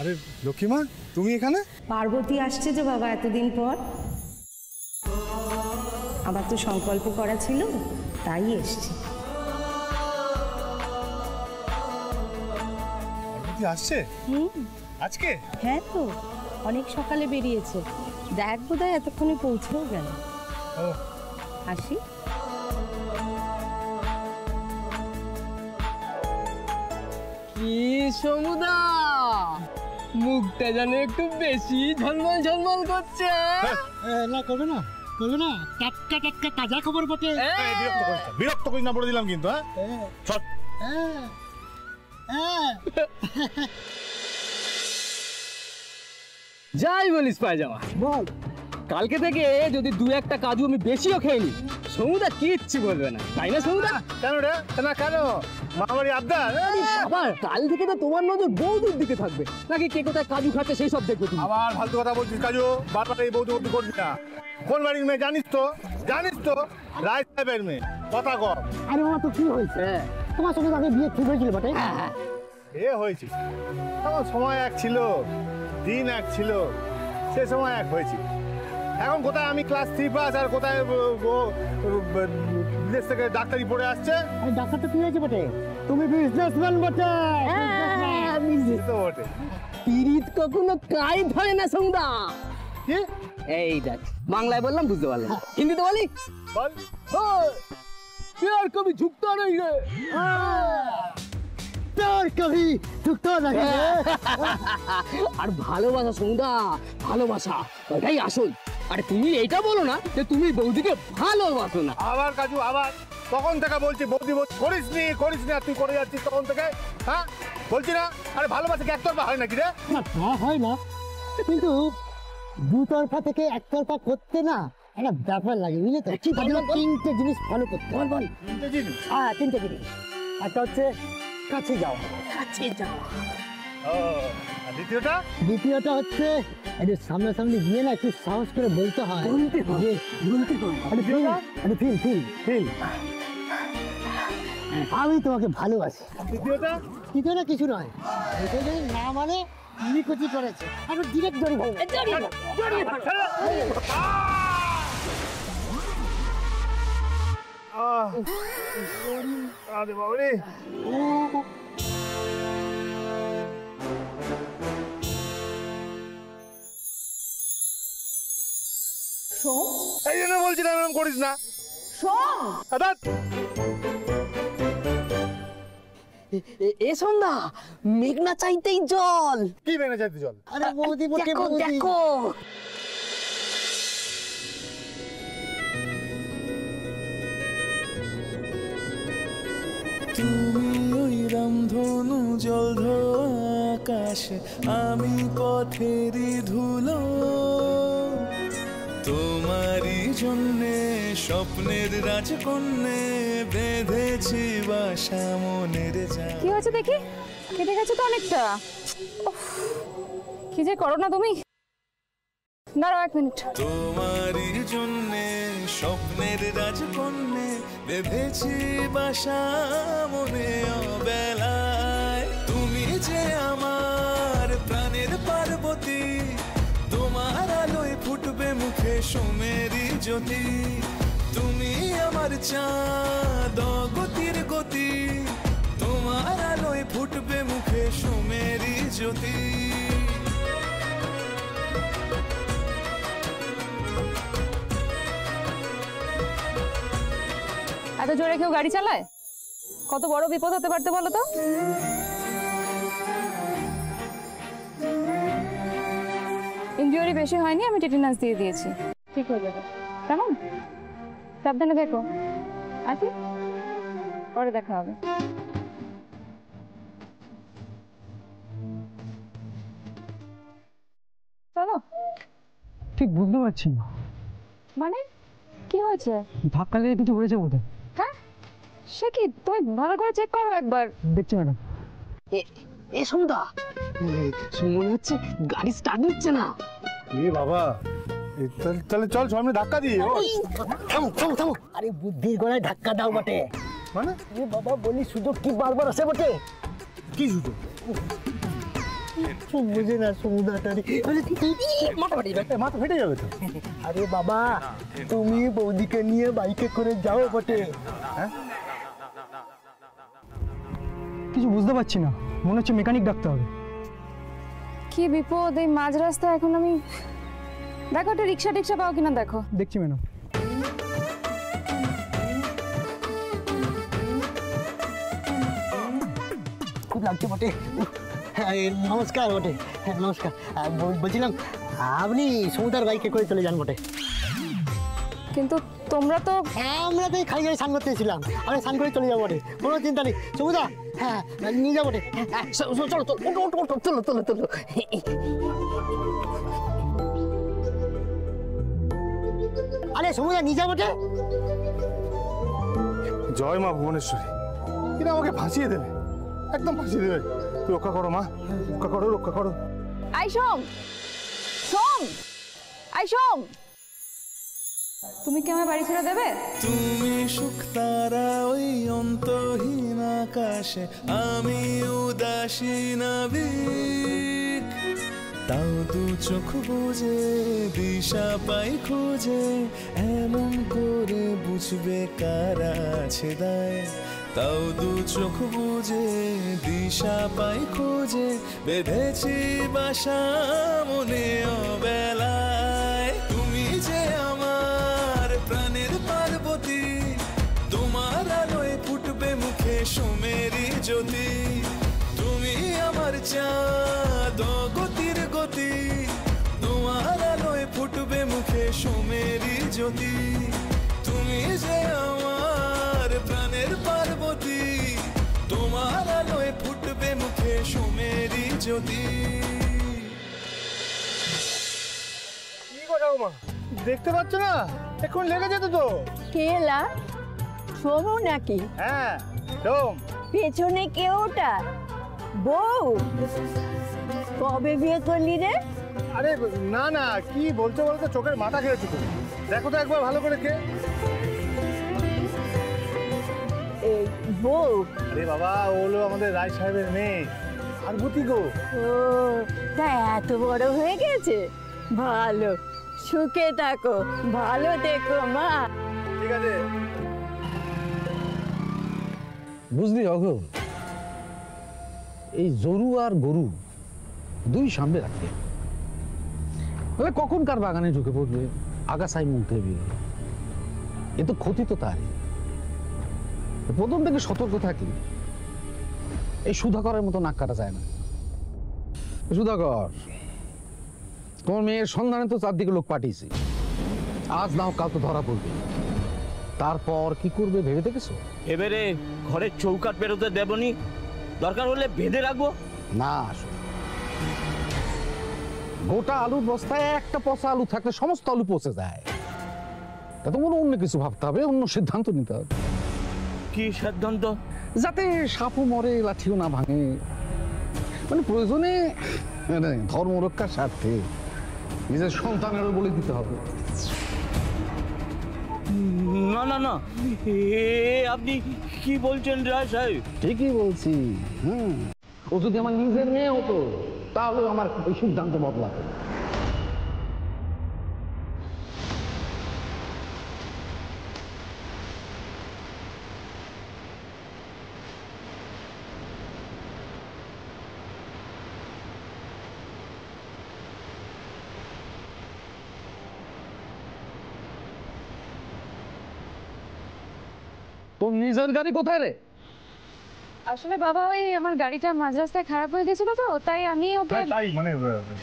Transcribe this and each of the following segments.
আরে লক্ষ্মীমা, তুমি এখানে? পার্বতী আসছে যে বাবা এতদিন পর। আমার তো সংকল্প করা ছিল, তাই এসছি। পার্বতী আসছে আজকে? হ্যাঁ তো, অনেক সকালে বেরিয়েছে। দেখ বোধহয় এতক্ষণে পৌঁছেও গেল। ও আসি। কি সমুদা, মুখটা যেন একটু বেশি ঝলমল ঝলমল করছে। না করবে না, করবে না, টাটকা টাটকা তাজা খবর বটে। বিরক্ত করিস না, বলে দিলাম কিন্তু। যাই বলিস পায়জামা, বল। কালকে থেকে যদি দু একটা কাজু আমি বেশিও খেয়ে নি, সমুদা কিচ্ছু বলবে না, তাই না সমুদা? কেন রে? না কেন? মামারি আবদার? আবার কাল থেকে তো তোমার নজর বৌদির দিকে থাকবে, নাকি কে কোথায় কাজু খাচ্ছে সেই সব দেখবে তুমি। আবার ফালতু কথা বলছিস কাজু, বারবার এই বৌদি বৌদি করবি না। কোন বাড়ির মেয়ে জানিস তো? জানিস তো? রায় সাহেবের মেয়ে, কথা কম। আরে মামা, তো কি হয়েছে? তোমার সঙ্গে তাকে বিয়ে ঠিক হয়েছিল বটে? এ হয়েছে, তখন সময় এক ছিল, দিন এক ছিল, সে সময় এক হয়েছিল। এখন কোথায় আমি ক্লাস 3 পাস, আর কোথায় বিদেশ থেকে ডাক্তারি পড়ে আসছে। আরে ডাক্তার তো কি হয়েছে বটে? তুমি বিজনেসম্যান বটে। বিজনেস তো বটে। পিরিত কখনো কাই ধরে না সমুদা। কি? এই দেখ, বাংলায় বললাম বুঝতে পারলাম, হিন্দিতে বলি। বল। प्यार कभी झुकता नहीं है। प्यार कभी झुकता नहीं है। আর ভালোবাসা সমুদা, ভালোবাসা ওটাই আসল। আরে তুমি এইটা বলো না যে তুমি বৌদিকে ভালোবাসো না। আবার কাজু, আবার তখন থেকে বলছি বৌদি করিস নি, আর তুই করে যাচ্ছিস তখন থেকে। হ্যাঁ বলছি না? আরে ভালোবাসা কি একতরফা হয় নাকি রে? না, তা হয় না, কিন্তু দুতরফা থেকে একতরফা করতে না একটা ব্যাপার লাগে, বুঝলে তো? তিনটে জিনিস ফলো করতে। বল বল। তিনটে জিনিস? হ্যাঁ, তিনটে জিনিস। একটা হচ্ছে কাছে যাওয়া। কাছে যাওয়া। ও, আর দ্বিতীয়টা? দ্বিতীয়টা হচ্ছে একটু সামনাসামনি গিয়ে না একটু সাহস করে বলতে হয়। আমি তোমাকে ভালোবাসি। তৃতীয়টা? তৃতীয়টা কিছু নয়, এটা যদি না মানে নিকুচি করেছে, আর ডিরেক্ট ধরে ভালো। আরে বাবারে, এই জন্য বলছি না এরকম করিস না। এ সন্ধ্যা, মেঘনা চাইতেই জল। কি মেঘনা চাইতে জল? আরে বৌদি বটে, দেখো বৌদি। দেখো। তুমি ওই রামধনু জলধো আকাশে, আমি পথেরই ধুলো। তোমারই জন্যে স্বপ্নের রাজকন্যে বেঁধেছি বাসা মনের জাল। কি হয়েছে দেখি? কেটে গেছে তো অনেকটা। কি যে করো না তুমি। দাঁড়াও 1 মিনিট। তোমারই জন্যে স্বপ্নের রাজকন্যে বেঁধেছি বাসা মনে অবেলায়। তুমি যে আমার প্রাণের পার্বতী, তোমার আলোয় ফুটবে মুখে সোমেরি জ্যোতি। তুমি আমার চাঁদ গতির গতি, তোমার আলোয় ফুটবে মুখে সোমেরি জ্যোতি। এত জোরে কেউ গাড়ি চালায়? কত বড় বিপদ হতে পারতো বলো তো। ইনজুরি বেশি হয়নি, আমি টেটানাস দিয়ে দিয়েছি, ঠিক হয়ে যাবে। কেমন? সাবধানে দেখো। আসি, পরে দেখা হবে। চলো। ঠিক বুঝতে পারছি না। মানে কি হয়েছে? ধাক্কা লেগে কিছু হয়েছে বোধহয়। হ্যাঁ, সে কি? তুমি ভালো করে চেক করো একবার। দেখছি ম্যাডাম। এ সন্ধ্যা, মনে হচ্ছে গাড়ি স্টার্ট হচ্ছে না। এ বাবা, তাহলে চল সামনে ধাক্কা দিই। থামো থামো থামো। আরে বুদ্ধির গলায় ধাক্কা দাও বটে। মানে? এ বাবা, বলি সুযোগ কি বারবার আসে বটে? কি সুযোগ? বুঝে না সমুদাটারি মাথা ফেটে যাবে তো। আরে বাবা তুমি বৌদিকে নিয়ে বাইকে করে যাও বটে। হ্যাঁ কিছু বুঝতে পারছি না, মনে হচ্ছে মেকানিক ডাকতে হবে। কি বিপদ এই মাঝ রাস্তায়, এখন আমি দেখো একটা রিক্সা টিক্সা পাও কিনা দেখো। দেখছি ম্যাডাম। খুব লাগছে বটে। হ্যাঁ, নমস্কার বটে। হ্যাঁ নমস্কার। বলছিলাম আপনি সমুদার বাইকে করে চলে যান বটে। কিন্তু তোমরা তো আমরা তো খালি গাড়ি স্নান করতে এসেছিলাম, আমি স্নান করে চলে যাবো বটে, কোনো চিন্তা নেই। সমুদা হ্যাঁ নিয়ে যাবো বটে। চলো চলো চলো চলো চলো। আরে সমুদা নিয়ে যাবো বটে। জয় মা ভুবনেশ্বরী, এরা আমাকে ফাঁসিয়ে দেবে, একদম ফাঁসিয়ে দেবে। তুই রক্ষা করো মা, রক্ষা করো, রক্ষা করো। আই সোম, সোম, আই সোম, তুমি কি আমার বাড়ি ছেড়ে দেবে? তুমি সুখ তারা ওই অন্তহীন আকাশে, আমি উদাসী নাবিক। তাও দু চোখ বুঝে দিশা পাই খুঁজে, এমন করে বুঝবে কারা আছে দায়। তাও দু চোখ বুঝে দিশা পাই খুঁজে, বেঁধেছি বাসা মনে অবেলায়। তুমি যে আমার প্রাণের পার্বতী, তোমার আলোয় ফুটবে মুখে সোমেরি জ্যোতি। তুমি আমার চাঁদ গতির গতি, তোমার আলোয় ফুটবে মুখে সোমেরি জ্যোতি। তুমি যে আমার প্রাণের পার্বতী, তোমার আলোয় ফুটবে মুখে সোমেরি জ্যোতি। কি কথা মা, দেখতে পাচ্ছ না এখন লেগে যেত তো। কেলা সোমু নাকি? হ্যাঁ সোম। পেছনে কেউটা বউ? কবে বিয়ে করলি রে? আরে না না, কি বলতে বলতে চোখের মাথা খেয়েছো তুমি। দেখো তো একবার ভালো করে কে। এই বউ? আরে বাবা, ও হলো আমাদের রায় সাহেবের মেয়ে পার্বতী গো। ও তা এত বড় হয়ে গেছে, ভালো, সুখে থাকো, ভালো দেখো মা। ঠিক আছে। বুঝলি অঘ, এই জরু আর গরু দুই সামনে রাখতে হবে। কখন কার বাগানে ঢুকে পড়বে, আগাছায় মুখ দেবে, এ তো ক্ষতি তো তারই। প্রথম থেকে সতর্ক থাকি, এই সুধাকরের মতো নাক কাটা যায় না। সুধাকর, তোমার মেয়ের সন্ধানে তো চারদিকে লোক পাঠিয়েছি, আজ না হোক কাল তো ধরা পড়বে। তারপর কি করবে ভেবে দেখেছো? এবারে ঘরের চৌকাট বেরোতে দেবনি, দরকার হলে বেঁধে রাখবো। না, গোটা আলুর বস্তায় একটা পচা আলু থাকলে সমস্ত আলু পচে যায়। তা তো অন্য কিছু ভাবতে হবে, অন্য সিদ্ধান্ত নিতে হবে। কি সিদ্ধান্ত? যাতে সাপও মরে, লাঠিও না ভাঙে, মানে প্রয়োজনে ধর্ম রক্ষার স্বার্থে নিজের সন্তানেরও বলে দিতে হবে। না না না, আপনি কি বলছেন রায় সাহেব? ঠিকই বলছি। ও যদি আমার নিজের মেয়ে হতো তাহলে আমার ওই সিদ্ধান্ত বদলাতো। তোর নিজের গাড়ি কোথায় রে? আসলে বাবা ওই আমার গাড়িটা মাঝ রাস্তায় খারাপ হয়ে গেছিল তো, তাই আমি ওকে। তাই মানে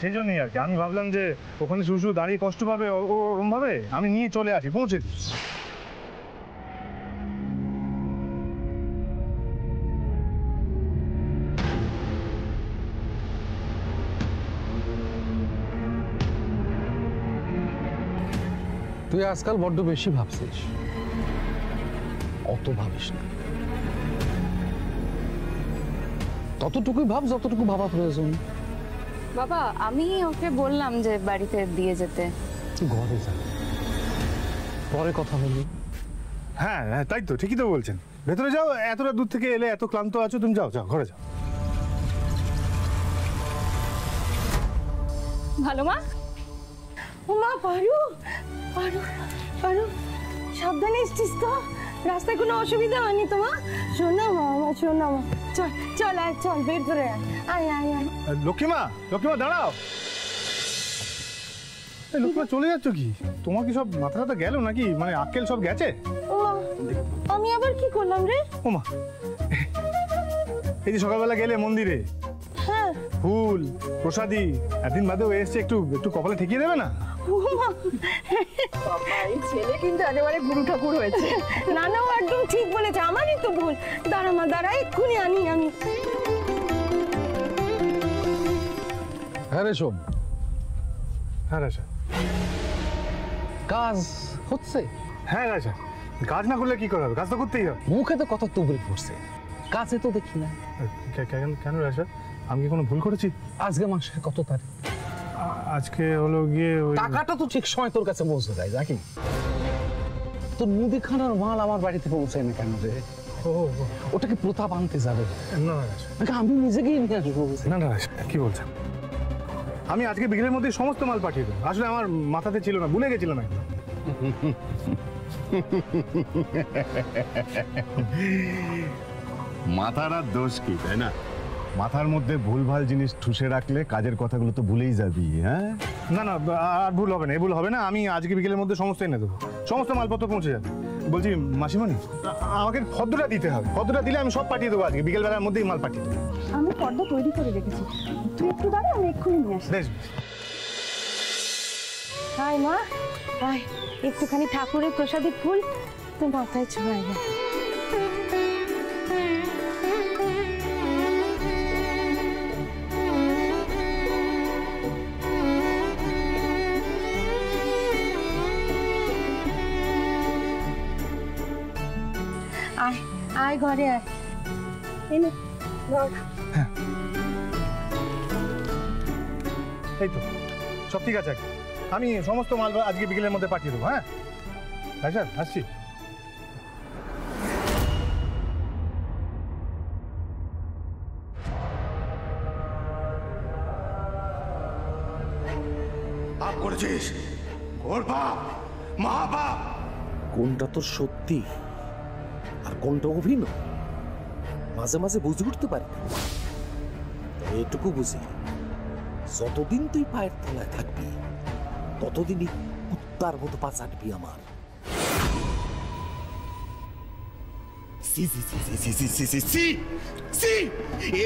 সেই জন্যই আর কি, আমি ভাবলাম যে ওখানে শুধু দাঁড়িয়ে কষ্ট পাবে ওরকম ভাবে, আমি নিয়ে চলে আসি, পৌঁছে দিই। তুই আজকাল বড্ড বেশি ভাবছিস, অত ভাবিস না। ততটুকুই ভাব যতটুকু ভাবা প্রয়োজন। বাবা আমি ওকে বললাম যে বাড়িতে দিয়ে যেতে। তুই ঘরে যা, পরে কথা বলবি। হ্যাঁ হ্যাঁ তাই তো, ঠিকই তো বলছেন। ভেতরে যাও, এতটা দূর থেকে এলে, এত ক্লান্ত আছো তুমি, যাও যাও ঘরে যাও। ভালো মা? ও মা, পারু পারু পারু, সাবধানে এসছিস তো? রাস্তায় কোনো অসুবিধা হয়নি তো মা? শোনা মা, আমার শোনা মা, চল চল আয়, চল ভেতরে আয়, আয় আয় আয়। লক্ষ্মীমা, লক্ষ্মীমা দাঁড়াও। লক্ষ্মীমা চলে যাচ্ছ কি? তোমার কি সব মাথা টাথা গেল নাকি? মানে আক্কেল সব গেছে? ও মা, আমি আবার কি করলাম রে? ও মা, এই যে সকালবেলা গেলে মন্দিরে, হ্যাঁ, ফুল প্রসাদি একদিন বাদে ও এসছে, একটু একটু কপালে ঠেকিয়ে দেবে না? ও মা, এই ছেলে কিন্তু একেবারে গুরু ঠাকুর হয়েছে। না না, ও একদম ঠিক বলেছে, আমারই তো ভুল। দাঁড়া মা, দাঁড়া, এক্ষুনি আনি আমি। হ্যাঁ রে শোন, হ্যাঁ রাজা, কাজ হচ্ছে? হ্যাঁ রাজা, কাজ না করলে কি করা হবে? কাজ তো করতেই হবে। মুখে তো কত তুবড়ি পড়ছে, কাজে তো দেখি না। কেন রাজা, আমি কি কোনো ভুল করেছি? আজকে মাসের কত তারিখ? আজকে হলো গিয়ে টাকাটা তো ঠিক সময় তোর কাছে পৌঁছে যায় নাকি? তোর মুদিখানার মাল আমার বাড়িতে পৌঁছায় না কেন রে? ওটাকে প্রতাপ আনতে যাবে না রাজা, নাকি আমি নিজে গিয়ে নিয়ে আসবো? না না রাজা, কি বলছেন? আমি আজকে বিকেলের মধ্যে সমস্ত মাল পাঠিয়ে দেবো। আসলে আমার মাথাতে ছিল না, ভুলে গেছিলাম একদম। মাথার আর দোষ কি, তাই না? মাথার মধ্যে ভুলভাল জিনিস ঠুসে রাখলে কাজের কথাগুলো তো ভুলেই যাবি। হ্যাঁ না না, আর ভুল হবে না, এ ভুল হবে না। আমি আজকে বিকেলের মধ্যে সমস্ত এনে দেবো, সমস্ত মালপত্র পৌঁছে যাবে। বলছি মাসিমণি, আমাকে ফর্দটা দিতে হবে। ফর্দটা দিলে আমি সব পাঠিয়ে দেবো, আজকে বিকেলবেলার মধ্যেই মাল পাঠিয়ে দেবো। আমি পর্দা তৈরি করে রেখেছি, তুই একটু দাঁড়া, আমি এক্ষুনি নিয়ে আসি। বেশ, আয় মা, আয়, একটুখানি ঠাকুরের প্রসাদের ফুল তুই মাথায় ছোঁয়াই না। আয় আয়, ঘরে আয়, এনে ধর। এই তো সব ঠিক আছে। আমি সমস্ত মাল আজকে বিকেলের মধ্যে পাঠিয়ে দেবো। হ্যাঁ রাজা, আসছি। পাপ করেছিস, ওর বাপ, মা বাপ। কোনটা তোর সত্যি আর কোনটা অভিনয় মাঝে মাঝে বুঝে উঠতে পারি না। তবে এটুকু বুঝি, যতদিন তুই পায়ের তলায় থাকবি ততদিনই কুত্তার মতো পা চাটবি আমার।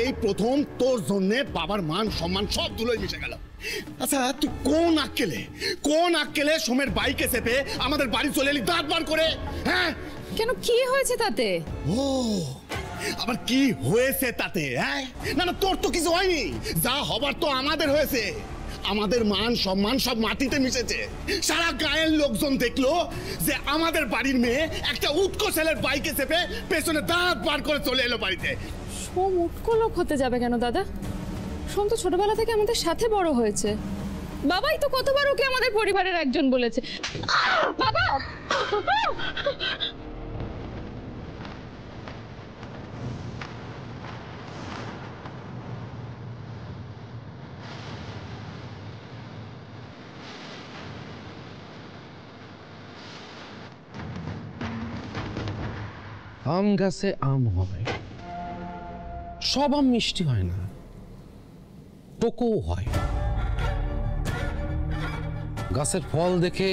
এই প্রথম তোর জন্য বাবার মান সম্মান সব ধুলোয় মিশে গেল। আচ্ছা, তুই কোন আক্কেলে সোমের বাইকে চেপে আমাদের বাড়ি চলে এলি দাঁত বার করে? হ্যাঁ, কেন, কি হয়েছে তাতে? ও আবার কি হয়েছে তাতে? হ্যাঁ, না না, তোর তো কিছু হয়নি, যা হবার তো আমাদের হয়েছে। আমাদের মান সম্মান সব মাটিতে মিশেছে। সারা গায়ের লোকজন দেখলো যে আমাদের বাড়ির মেয়ে একটা উৎকো ছেলের বাইকে চেপে পেছনে দাঁত বার করে চলে এলো বাড়িতে। সোম উটকো লোক হতে যাবে কেন দাদা? সোম তো ছোটবেলা থেকে আমাদের সাথে বড় হয়েছে। বাবাই তো কতবার ওকে আমাদের পরিবারের একজন বলেছে। বাবা, আম গাছে আম হয়, সব আম মিষ্টি হয় না, টকো হয়। গাছের ফল দেখে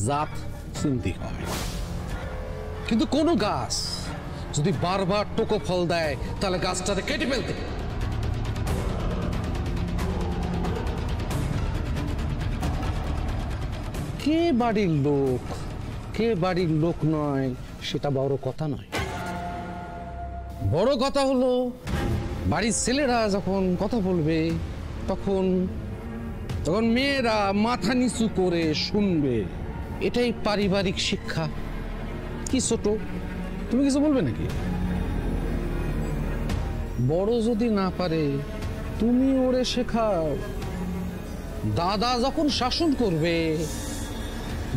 জাত চিনতে হয়। কিন্তু কোনো গাছ যদি বারবার টোকো ফল দেয় তাহলে গাছটাকে কেটে ফেলতে। কে বাড়ির লোক, কে বাড়ির লোক নয় সেটা বড় কথা নয়। বড় কথা হলো বাড়ির ছেলেরা যখন কথা বলবে তখন মেয়েরা মাথা নিচু করে শুনবে। এটাই পারিবারিক শিক্ষা। কি ছোট, তুমি কিছু বলবে নাকি? বড় যদি না পারে তুমি ওরে শেখাও। দাদা যখন শাসন করবে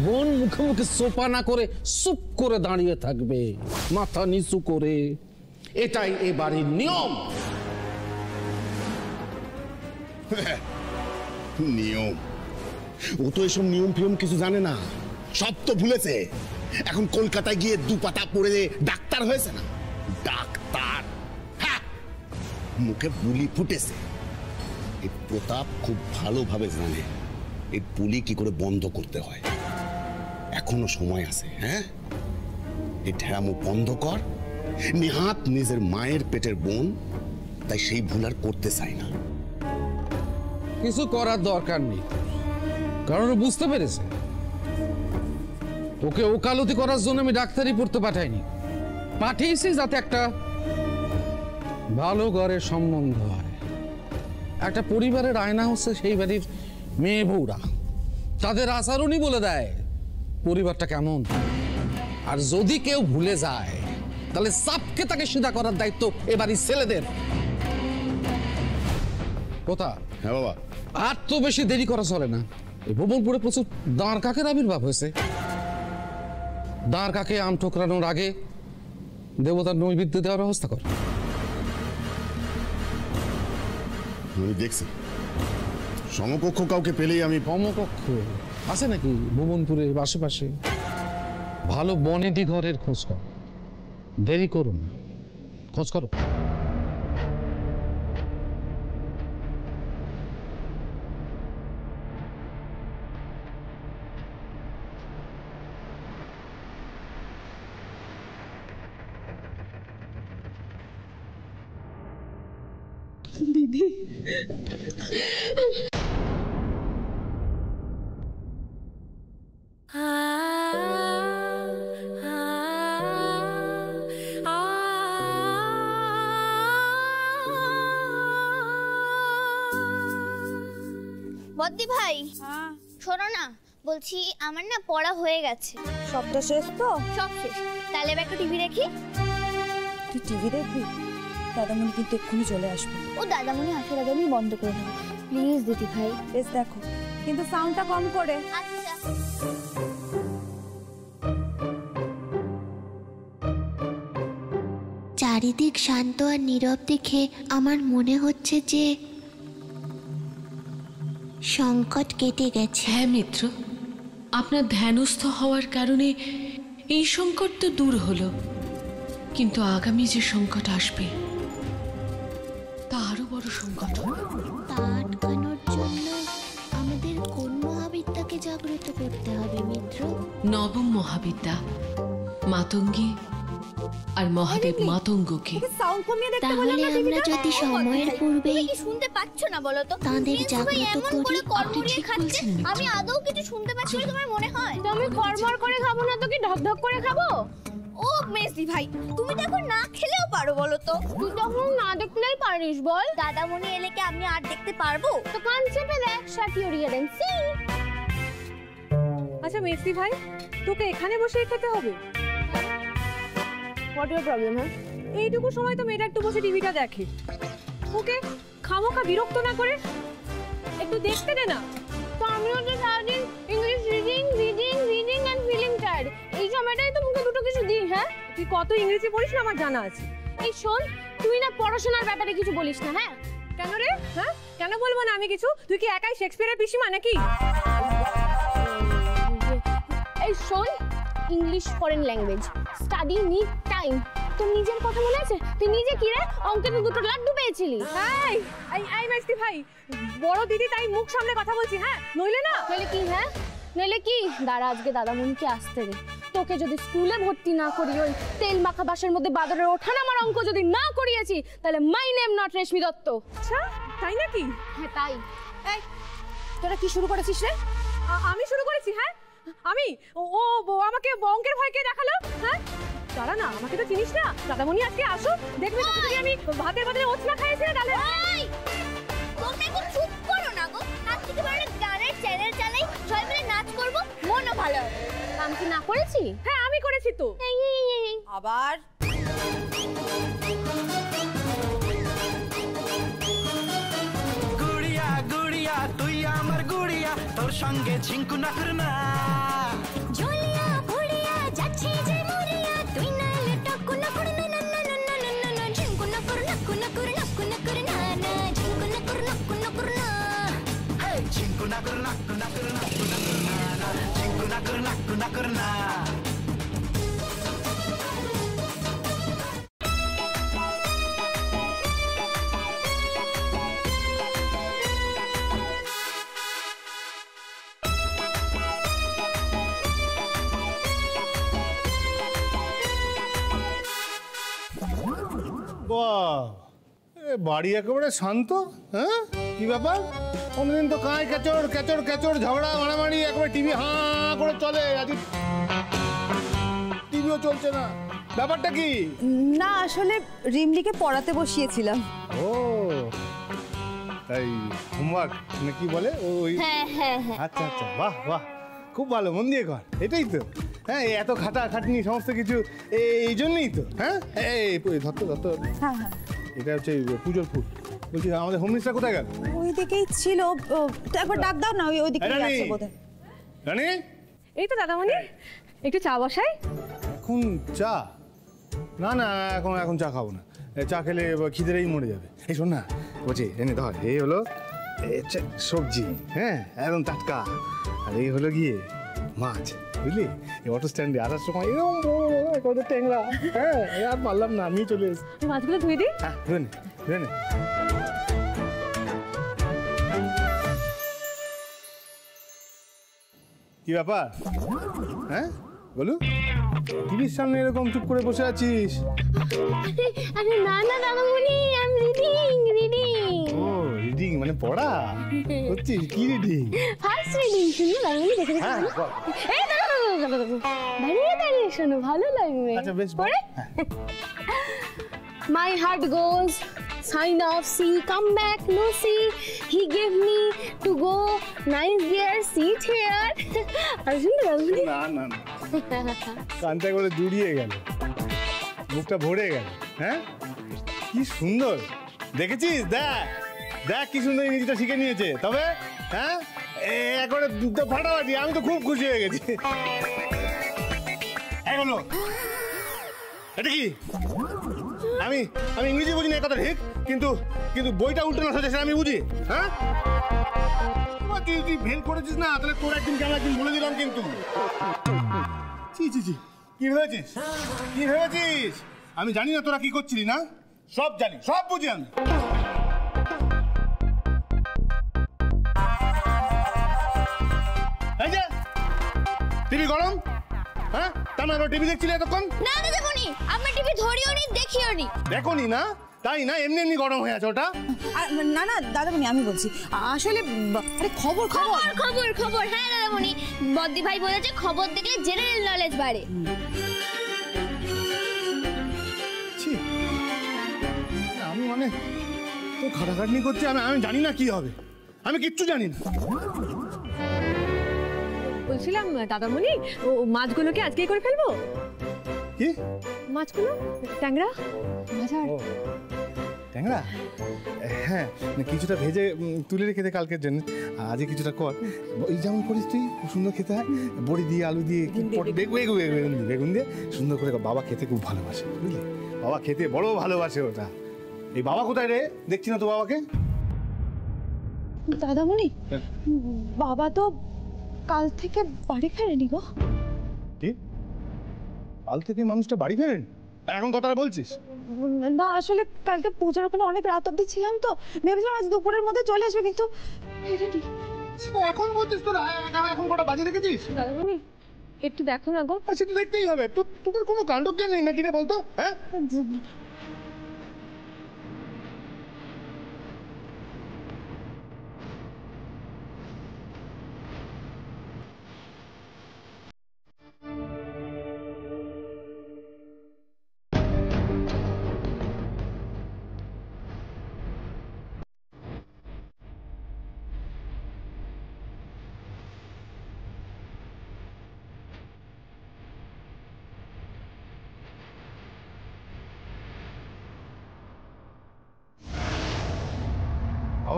বোন মুখে মুখে সোপা না করে চুপ করে দাঁড়িয়ে থাকবে মাথা নিচু করে। এটাই এ বাড়ির নিয়ম। নিয়ম, ও তো এসব নিয়ম ফিয়ম কিছু জানে না, সব তো ভুলেছে। এখন কলকাতায় গিয়ে 2 পাতা পড়ে ডাক্তার হয়েছে না, ডাক্তার। হ্যাঁ, মুখে বুলি ফুটেছে। এই প্রতাপ খুব ভালোভাবে জানে এই বুলি কি করে বন্ধ করতে হয়। এখনো সময় আছে। হ্যাঁ, এই ঠেরামো বন্ধ কর। নেহাত নিজের মায়ের পেটের বোন, তাই সেই ভুল আর করতে চাই না। কিছু করার দরকার নেই, কারণ ও বুঝতে পেরেছে ওকে ওকালতি করার জন্য আমি ডাক্তারি পড়তে পাঠাইনি, পাঠিয়েছি যাতে একটা ভালো ঘরের সম্বন্ধ হয়। একটা পরিবারের আয়না হচ্ছে সেই বাড়ির মেয়ে বউরা, তাদের আচরণই বলে দেয় পরিবারটা কেমন। আর যদি কেউ ভুলে যায় তাহলে সাপকে তাকে সিধা করার দায়িত্ব এবারই ছেলেদের। কথা। হ্যাঁ বাবা। আর তো বেশি দেরি করা চলে না। এই ভুবনপুরে প্রচুর দাঁড় কাকের আবির্ভাব হয়েছে। দাঁড় কাকে আম ঠোকরানোর আগে দেবতার নৈবেদ্য দেওয়ার ব্যবস্থা কর। আমি দেখছি সমকক্ষ কাউকে পেলেই আমি। সমকক্ষ আছে নাকি ভুবনপুরে আশেপাশে? ভালো বনেদি ঘরের খোঁজ কর, দেরি করুন, খোঁজ করো। দিদি, বদ্দি ভাই, শোনো না, বলছি আমার না পড়া হয়ে গেছে। সবটা শেষ তো? সব শেষ। তাহলে এবার একটা টিভি দেখি। তুই টিভি দেখবি? দাদামণি কিন্তু এক্ষুনি চলে আসবে। ও দাদামণি আসার আগে আমি বন্ধ করে দেবো। প্লিজ দিদি ভাই। বেশ, দেখো কিন্তু সাউন্ডটা কম করে। আচ্ছা। চারিদিক শান্ত আর নীরব দেখে আমার মনে হচ্ছে যে সংকট কেটে গেছে। হ্যাঁ মিত্র, আপনার ধ্যানস্থ হওয়ার কারণে এই সংকট তো দূর হলো, কিন্তু আগামী যে সংকট আসবে তা আরো বড় সংকট। তা আটকানোর জন্য আমাদের কোন মহাবিদ্যাকে জাগ্রত করতে হবে মিত্র? নবম মহাবিদ্যা মাতঙ্গী আর মহাদেব মাতঙ্গকে। তাহলে আমরা যদি সময়ের পূর্বেই শুনতে পাচ্ছ না বলো তো? তাদের জাগ্রত করি। আপনি ঠিক বলছেন। আমি আদৌ কিছু শুনতে পাচ্ছি বলে তোমার মনে হয়? তো আমি কড়মড় করে খাবো না তো কি ঢকঢক করে খাবো? ও মেসি ভাই, তুমি তো এখন না খেলেও পারো বলো তো? তুই তখন না দেখলেই পারিস বল। দাদামণি এলে কি আমি আর দেখতে পারবো? তো কান চেপে দেখ, shut your ear and see. আচ্ছা মেসি ভাই, তোকে এখানে বসে খেতে হবে? What your problem? হ্যাঁ, এইটুকু সময় তো মেয়েটা একটু বসে টিভিটা দেখে। ওকে খামোখা বিরক্ত না করে একটু দেখতে দে না। তো আমিও তো সারাদিন English reading reading reading and feeling tired, এই সময়টাই তো মুখে দুটো কিছু দিই। হ্যাঁ, তুই কত ইংরেজি পড়িস না আমার জানা আছে। এই শোন, তুই না পড়াশোনার ব্যাপারে কিছু বলিস না। হ্যাঁ, কেন রে? হ্যাঁ, কেন বলবো না আমি কিছু? তুই কি একাই শেক্সপিয়ারের পিসিমা নাকি? এই শোন, English foreign language, study need time. তোর নিজের কথা মনে আছে? তুই নিজে কি রে অঙ্কে তো 2টো লাড্ডু পেয়েছিলি। এই মাইস্তি ভাই, বড় দিদি তাই মুখ সামনে কথা বলছি। হ্যাঁ, নইলে না। নইলে কি? হ্যাঁ, নইলে কি? দাঁড়া, আজকে দাদামণিকে আসতে দে। তোকে যদি স্কুলে ভর্তি না করি, ওই তেল মাখা বাসের মধ্যে বাদরের ওঠানামার অঙ্ক যদি না করিয়েছি, তাহলে মাই নেম নট রেশমি দত্ত। আচ্ছা, তাই নাকি? হ্যাঁ তাই। এই তোরা কি শুরু করেছিস রে? আমি শুরু করেছি? হ্যাঁ, আমি? ও আমাকে অঙ্কের ভয় কে দেখালো? হ্যাঁ, দাঁড়া না, আমাকে তো চিনিস না। দাদামণি আজকে আসো, দেখবি যদি আমি ভাতের বদলে ওছনা খাইছি না তাহলে। তোমরা একটু চুপ করো না গো। নাচ থেকে বড় গানের চ্যানেল চালাই, সবাই মিলে নাচ করব, মনও ভালো হবে। আমি কি না করেছি? হ্যাঁ, আমি করেছি তো। আবার গুড়িয়া গুড়িয়া তুই আমার গুড়িয়া, তোর সঙ্গে ঝিঙ্কু না করনা। ঝুলিয়া ভুলিয়া যাচ্ছে যে মরিয়া, তুই না লটকু না করে না না না না না না না, ঝিঙ্কু না করে না না করে না না না, ঝিঙ্কু না করে না না। হে ঝিঙ্কু বাহ, এ বাড়ি একেবারে শান্ত। হ্যাঁ, কি ব্যাপার? কোনদিন তো কাঁই ক্যাচড় ক্যাচড় ক্যাচড় ঝগড়া মারামারি, একেবারে টিভি হাঁ করে চলে, আজ টিভিও চলছে না। ব্যাপারটা কি? না আসলে রিমলিকে পড়াতে বসিয়েছিলাম। ও তাই, হোমওয়ার্ক না কি বলে ওই? হ্যাঁ হ্যাঁ হ্যাঁ। আচ্ছা আচ্ছা, বাহ বাহ, খুব ভালো, মন দিয়ে কর। এটাই তো, হ্যাঁ, এত খাটাখাটনি সমস্ত কিছু এই জন্যই তো। হ্যাঁ, এই ধরতো ধরতো, হ্যাঁ হ্যাঁ, এটা হচ্ছে পুজোর ফুল। বলছি আমাদের হোম মিনিস্টার কোথায় গেল? ওই দিকেই ছিল, তো একবার ডাক দাও না, ওই দিকে আছে বোধহয়। রানী, এই তো দাদামণি, একটু চা বসাই। এখন চা? না না, এখন চা খাবো না। চা খেলে খিদেরেই মরে যাবে। এই শোন না, বলছি এনে ধর, এই হলো সবজি, হ্যাঁ, একদম টাটকা। আর এই হলো গিয়ে মাছ, বুঝলি? এই অটো স্ট্যান্ডে আসার সময় এরকম বড় ট্যাংরা, হ্যাঁ, আর পারলাম না, আমি চলে এসেছি। মাছগুলো ধুয়ে দিই। হ্যাঁ, ধুয়ে নে, ধুয়ে নে। কি ব্যাপার? হ্যাঁ বলু, টিভির সামনে এরকম চুপ করে বসে আছিস? আরে না না দাদামণি, আই এম রিডিং। ও রিডিং মানে পড়া করছিস? কি রিডিং? First reading. শুনো দাদামণি, দেখে দেখে। হ্যাঁ, এই দাঁড়িয়ে দাঁড়িয়ে শোনো, ভালো লাগবে। আচ্ছা বেশ, পড়ে। My heart goes, sign of sea, come back, no see. He gave me to go, nice gear, sit here. আর শুনতে দাদামণি? না না না, কানটা করে জুড়িয়ে গেল, মুখটা ভরে গেল। হ্যাঁ, কি সুন্দর দেখেছিস? দেখ দেখ কি সুন্দর ইংরেজিটা শিখে নিয়েছে। তবে হ্যাঁ, একবারে দুটো ফাটাফাটি, আমি তো খুব খুশি হয়ে গেছি। এগুলো এটা কি? আমি ইংরেজি বুঝি না, কথা ঠিক, কিন্তু বইটা উল্টো না সোজা আমি বুঝি। হ্যাঁ, তুই ভেল করেছিস না, তাহলে তোর একদিন কেন একদিন বলে দিলাম কিন্তু। ছি ছি ছি, কি ভেবেছিস? কি ভেবেছিস? আমি জানি না তোরা কি করছিলি না? সব জানি, সব বুঝি আমি। এই যে টিভি গরম, হ্যাঁ, তার মানে টিভি দেখছিলি এতক্ষণ? না দাদামণি, আমি টিভি ধরিও নি, দেখিও নি। দেখোনি না? তাই না, এমনি এমনি গরম হয়ে আছে ওটা। না না দাদামণি, আমি বলছি আসলে, আরে খবর খবর খবর খবর। হ্যাঁ দাদামণি, বদ্দি ভাই বলেছে খবর দেখলে জেনারেল নলেজ বাড়ে। আমি মানে তো খাটাখাটনি করছি, আমি জানি না কি হবে, আমি কিচ্ছু জানি না। বলছিলাম দাদামণি, ও মাছগুলোকে আজকেই করে ফেলবো। কি মাছগুলো? ট্যাংরা মাছ। ট্যাংরা? হ্যাঁ, কিছুটা ভেজে তুলে রেখে দে কালকের জন্য, আজকে কিছুটা কর। ওই যেমন করিস তুই, খুব সুন্দর খেতে হয়, বড়ি দিয়ে আলু দিয়ে বেগুন দিয়ে সুন্দর করে। বাবা খেতে খুব ভালোবাসে, বুঝলি? বাবা খেতে বড় ভালোবাসে ওটা। এই বাবা কোথায় রে? দেখছি না তো বাবাকে। দাদামণি, বাবা তো কাল থেকে বাড়ি ফেরেনি গো। কি? কাল থেকে মানুষটা বাড়ি ফেরেন? এখন কথাটা বলছিস? না আসলে কালকে পূজার ওখানে অনেক রাত অব্দি ছিলাম, তো ভেবেছিলাম আজ দুপুরের মধ্যে চলে আসবে, কিন্তু এখন বলছিস তোরা? এখন কটা বাজে দেখেছিস? দাদামণি একটু দেখো না গো। সেটা দেখতেই হবে, তোদের কোনো কাণ্ডজ্ঞান নেই নাকি রে বলতো? হ্যাঁ,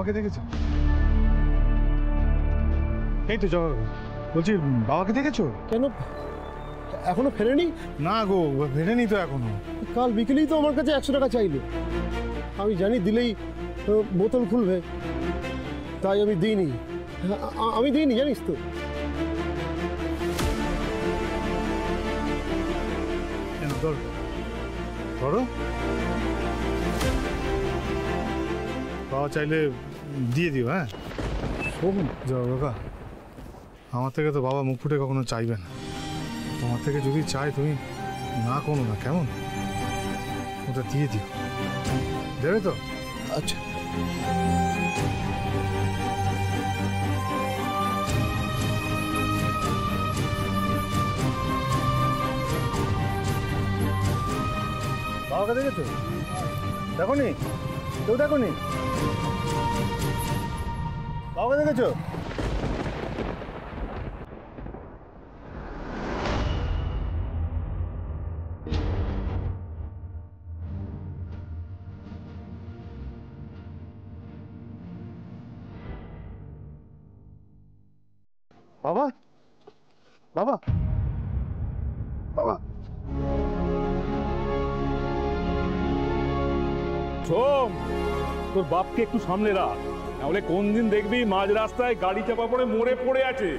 বাবাকে দেখেছো? এই তো বলছি, বাবাকে দেখেছো? কেন এখনো ফেরেনি? না গো, ফেরেনি তো এখনো। কাল বিকেলেই তো আমার কাছে 100 টাকা চাইলো, আমি জানি দিলেই বোতল খুলবে, তাই আমি দিইনি। আমি দিইনি জানিস তো। ধরো, বাবা চাইলে দিয়ে দিও। হ্যাঁ যাও কাকা, আমার থেকে তো বাবা মুখ ফুটে কখনো চাইবে না। তোমার থেকে যদি চাই তুমি না কোনো না, কেমন? ওটা দিয়ে দিও, দেবে তো? আচ্ছা। বাবাকে দেখেছো? দেখো নি? কেউ দেখো নি? বাবাকে দেখেছো? বাবা, বাবা, বাবা। সোম, তোর বাপকে একটু সামনে রাখ, নাহলে কোন দিন দেখবি মাঝ রাস্তায় গাড়ি চাপা পড়ে মরে পড়ে আছে।